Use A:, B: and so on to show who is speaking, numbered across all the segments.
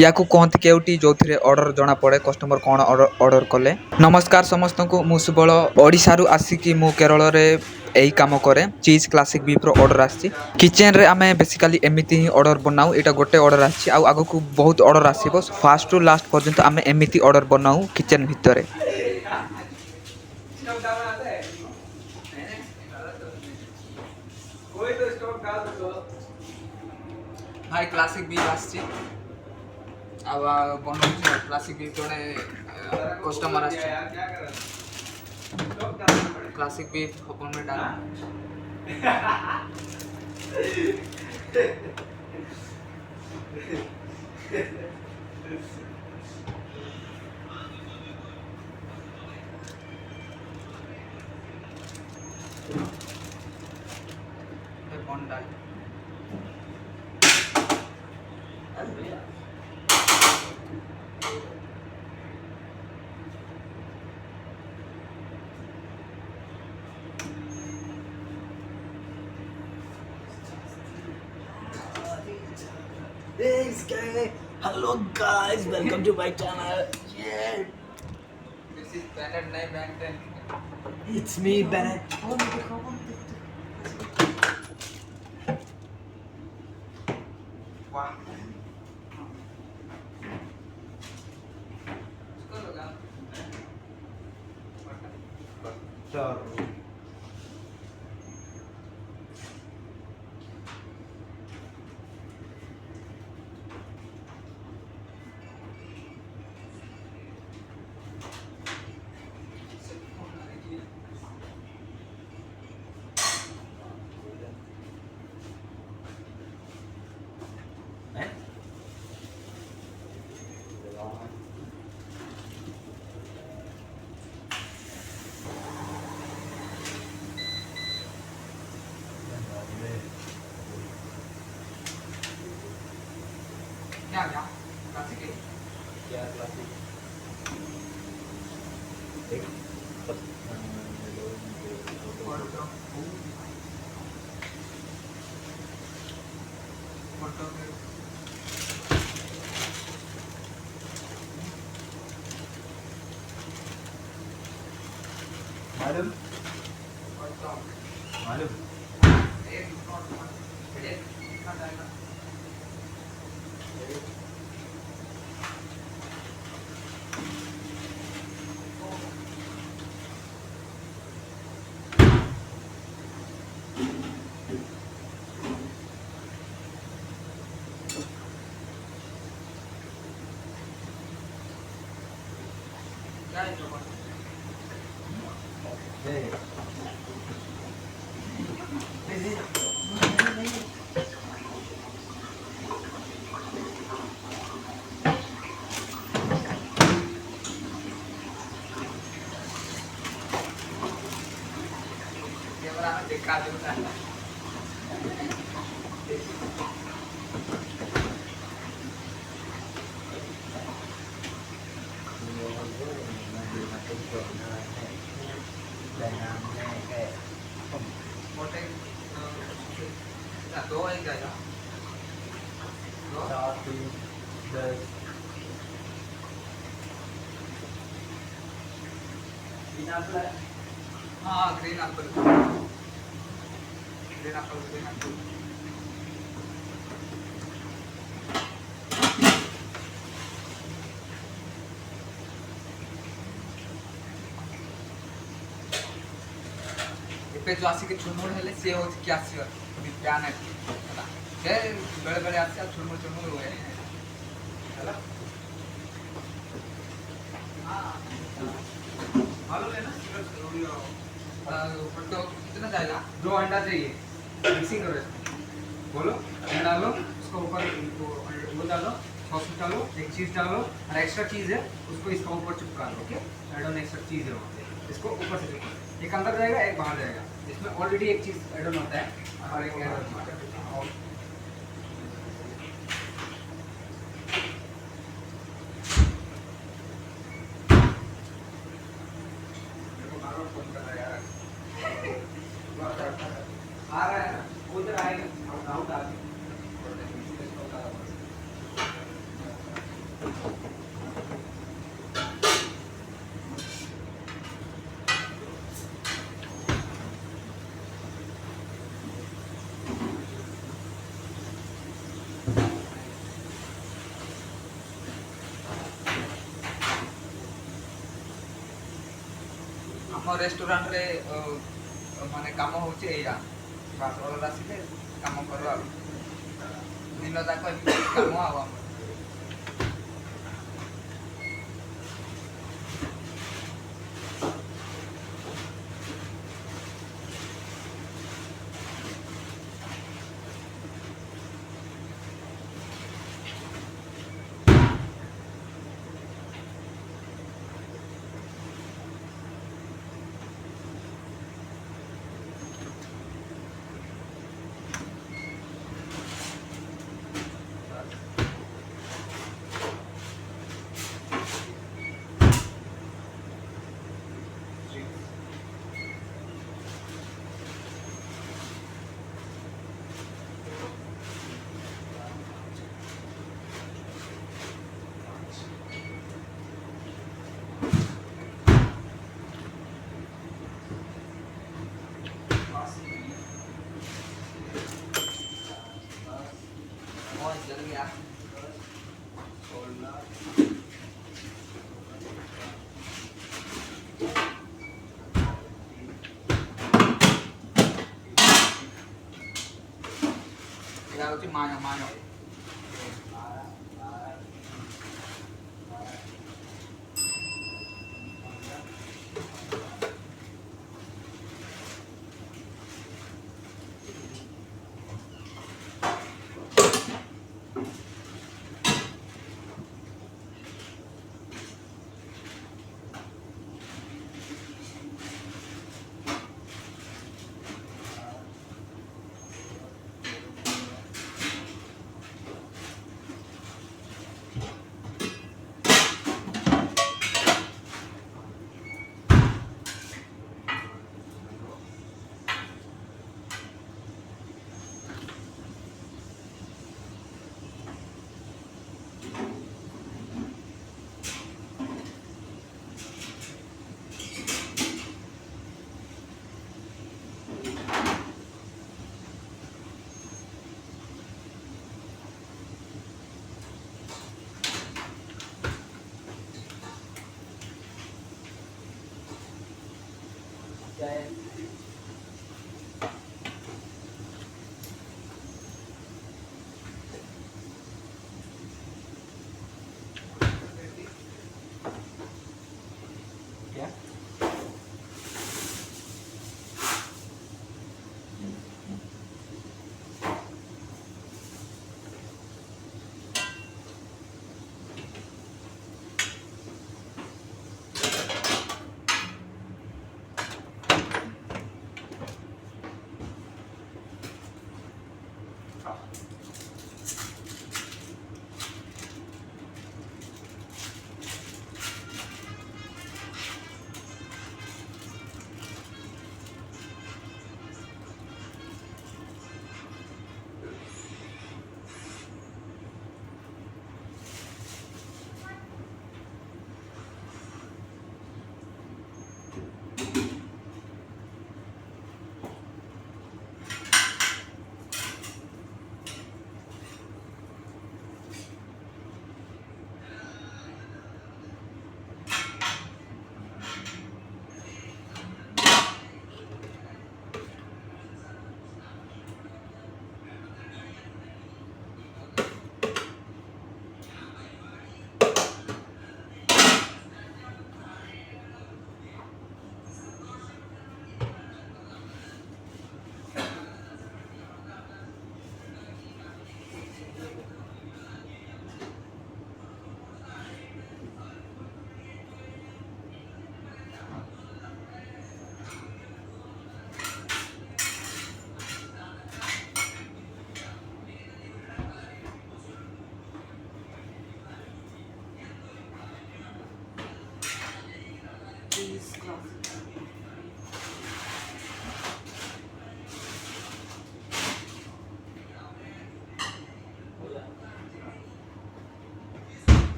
A: या कहते केउटी जो ऑर्डर जना पड़े कस्टमर कौन ऑर्डर कले। नमस्कार समस्त को मु सुबल ओडिशारू आसिकी मु केरल रे यही काम करे चीज क्लासिक बीफ रो ऑर्डर आसी किचन रे आमे बेसिकली एमिति ही ऑर्डर बनाऊ एटा गोटे ऑर्डर आसी आगो को बहुत ऑर्डर आसीबो फास्ट टू लास्ट पर्यंत आमे एमिति ऑर्डर बनाऊ किचन भितरे। भाई क्लासिक बीफ आसी बनऊ क्लासिक बीफ जड़े कस्टमर आस क्लासिक बीफ ओपन में डाल बन डाल
B: Hey, Sky. Hello, guys. Welcome to my channel. Yeah.
A: This is Bennett, नहीं Bennett.
B: It's me, Bennett.
A: वाह. इसको लगा.
B: Sure.
A: क्या क्लासिक है
B: क्या क्लासिक एक मैडम मैडम
A: क्या है जो कैमरा में दिखा दूंगा मोटे दो ही जाएगा दो
B: 7 10
A: हाँ ग्रीन एप्पल ଏବେ ଯୋଉ ଆସିକି ଛୁନମୁନ ହେଲେ ସିଏ ହଉଛି କିଏ ଆସିବ ପ୍ୟାନ୍ ହେଲା ସେ ବେଳେ ବେଳେ ଆସେ ଆଉ ଛୁନମୁନ ହୁଏ ହେଲା मालूम है ना तो कितना जाएगा 2 अंडा चाहिए मिक्सिंग करो इसको बोलो अंडा डालो उसको ऊपर वो डालो सॉस डालो एक चीज़ डालो और एक्स्ट्रा चीज़ है उसको इसका ऊपर चिपका लो ओके ऐड ऑन एक्स्ट्रा चीज़ है वहाँ पे इसको ऊपर से चिपका एक अंदर जाएगा एक बाहर जाएगा इसमें ऑलरेडी एक चीज़ ऐड ऑन होता है और एक ऐड ऑन होता है आ रहा है ना उधर आएगा डाउट आ
C: ଆମ ରେଷ୍ଟୁରାଣ୍ଟରେ ମାନେ କାମ ହେଉଛି ଏଇଟା ବାସ୍ ଅର୍ଡ଼ର ଆସିଲେ କାମ କରୁ ଆଉ ଦିନ ଯାକ ଏମିତି କାମ ଆଉ ଆମର चल गया এটা হচ্ছে মানো মানো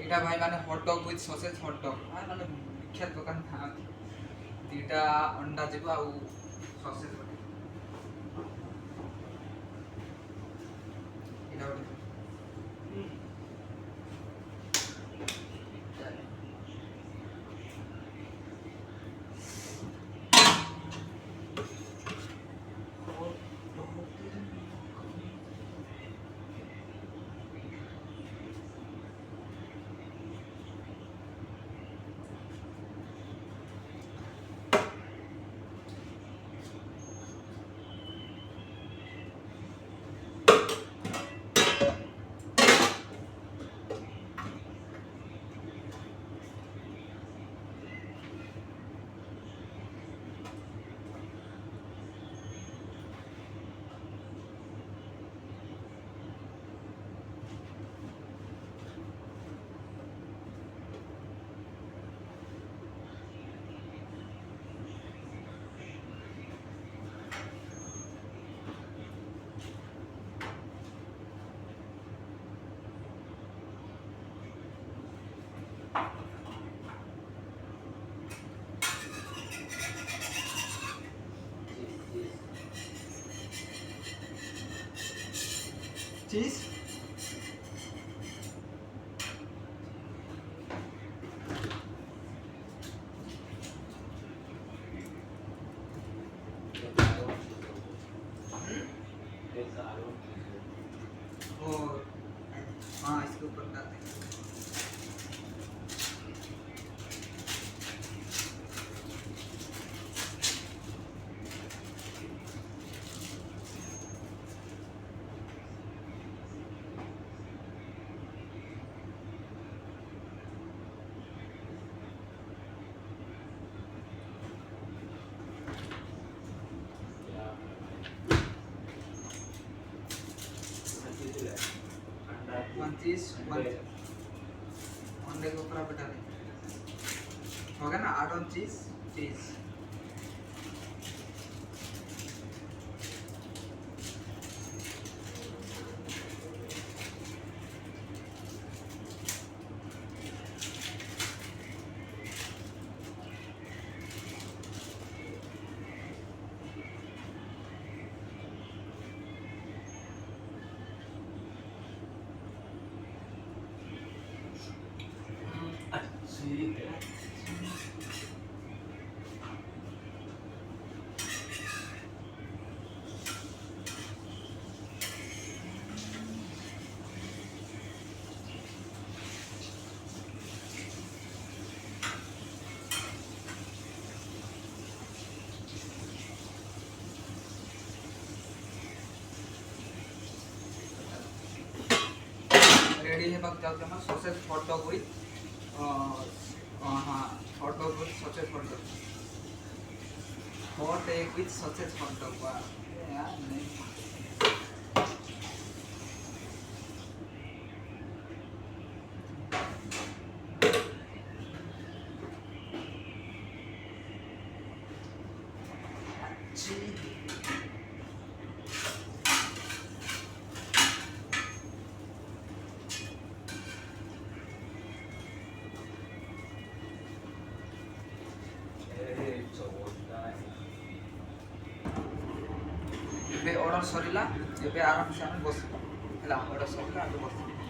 C: এটা ভাই মানে hot dog with sausage hot dog মানে বিখ্যাত দোকান था দুইটা অন্ডা ଯିବ ଆଉ ସସେଜ ଗୋଟେ ଏଇଟା ଗୋଟେ चीज और हाँ इसके ऊपर डालते हैं वन चीज वन अंडे के ऊपर आप डाल दें हो गया ना 8 ऑन चीज चीज रेडी है बाकी जाते हैं सॉसेज हॉट डॉग विथ हाँ hot dog with sausage hot dog hot egg with sausage hot dog वाह यार नहीं ଏବେ ଅର୍ଡ଼ର ସରିଲା ଏବେ ଆରାମସେ ଆମେ ବସିବୁ ହେଲା ଅର୍ଡ଼ର ସରିଲା ଆମେ ବସିବୁ